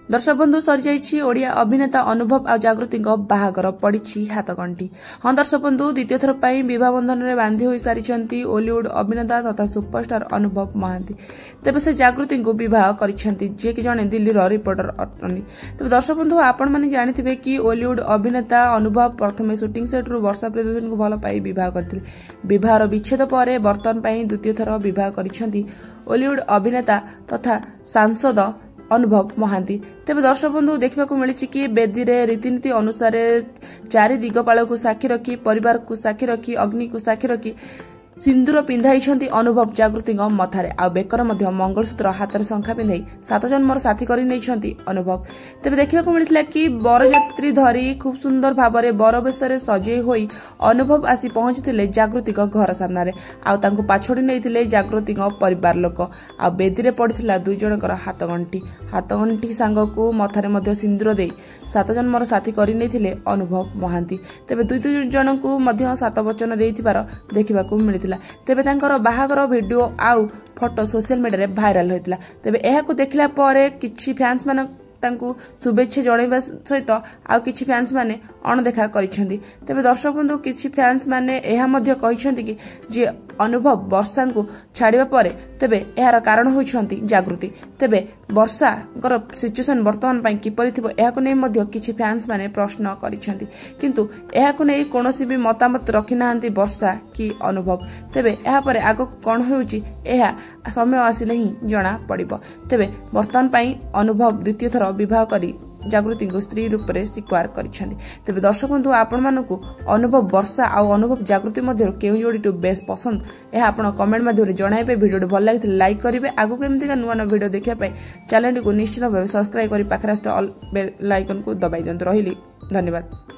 दर्शक बंधु सरी जाइए ओडिया अभिनेता अनुभव आ जागृति बाहागर पड़ी हाथगंठी। हाँ दर्शक बंधु द्वितीय थर पर विवाह बंधन में बांधी हो सारी ओलीवुड अभिनेता तथा सुपरस्टार अनुभव महांती। तेज से जागृति को बहुत जी कि जड़े दिल्ली रिपोर्टर अटनी। तेज दर्शक बंधु आपण मैंने जानी कि ओलीवुड अभिनेता अनुभव प्रथम सुटिंग सेट्रु वर्षा प्रियदर्शनी को भल पाई बहुत करते। विवाहर विच्छेद पर बर्तमान द्वितीय थर बहुत कर ओलीवुड अभिनेता तथा सांसद अनुभव महांती। तेज दर्शक बंधु देखा मिली कि बेदी रे रीतिनीति अनुसार 4 दिगपाल को साक्षी रखी परिवार को साक्षी रखी अग्नि को साक्षी रखी सिंदूर पिंधाई अनुभव जागृति मथारे आ बेकर मंगलसूत्र हाथ शंखा पिंधाई 7 जन्मर साथी कर अनुभव। तेज देखा मिलता कि बरजात्री धरी खूब सुंदर भाव में बरवेश सजे होई अनुभव आसी पहुंची जागृति घर सामने आउ पाछड़ी नहीं जागृति परिवार लोक आ बेदी पड़ा 2 जनकर हाथगंठी सांग को मथारे सिंदूर दे 7 जन्मर साथी कर अनुभव महांती। तेज 2 जन को 7 वचन देखा मिली तेबे तांकर बाहागर वीडियो आउ फोटो सोशल मीडिया रे भाइराल होइतला। तेबे एहाकु देखिला परे किछि फैंस मान तांकु शुभेच्छा जणाइबा सहित आउ किछि फैंस माने अणदेखा करिसेंती। तेबे दर्शक बंधु किछि फैंस माने एहा मध्य कहिसेंती कि जे अनुभव वर्षा को छाड़िबा परे तेबे एहार कारण होइछंती जागृति। तेबे वर्षा कर सिचुएशन वर्तमान पई किपरि थिबो एहाकु नै मध्य किछि फैंस माने प्रश्न करिसेंती, किंतु एहाकु नै कोनोसी भी मतामत रखि नाहंती वर्षा कि अनुभव। तेबे एहा परे आगो कोन होउची एहा समय आसिले ही जणा पड़िबो। तेबे वर्तमान पई अनुभव द्वितीय थर विवाह करी जागृति को स्त्री रूप में स्वीकार करिसेंती। तेबे दर्शक बंधु आपण मानकु अनुभव वर्षा आ अनुभव जागृति मध्य केउ जोड़ी बेस पसंद यह आप कमेंट माध्यम जणाइबे। वीडियो भल लगी लाइक करेंगे। आगु केमती का नुआ वीडियो देखा चैनल को निश्चित भाव सब्सक्राइब कर पाखे ऑल बेल आइकन को दबाई दिंतु। रही धन्यवाद।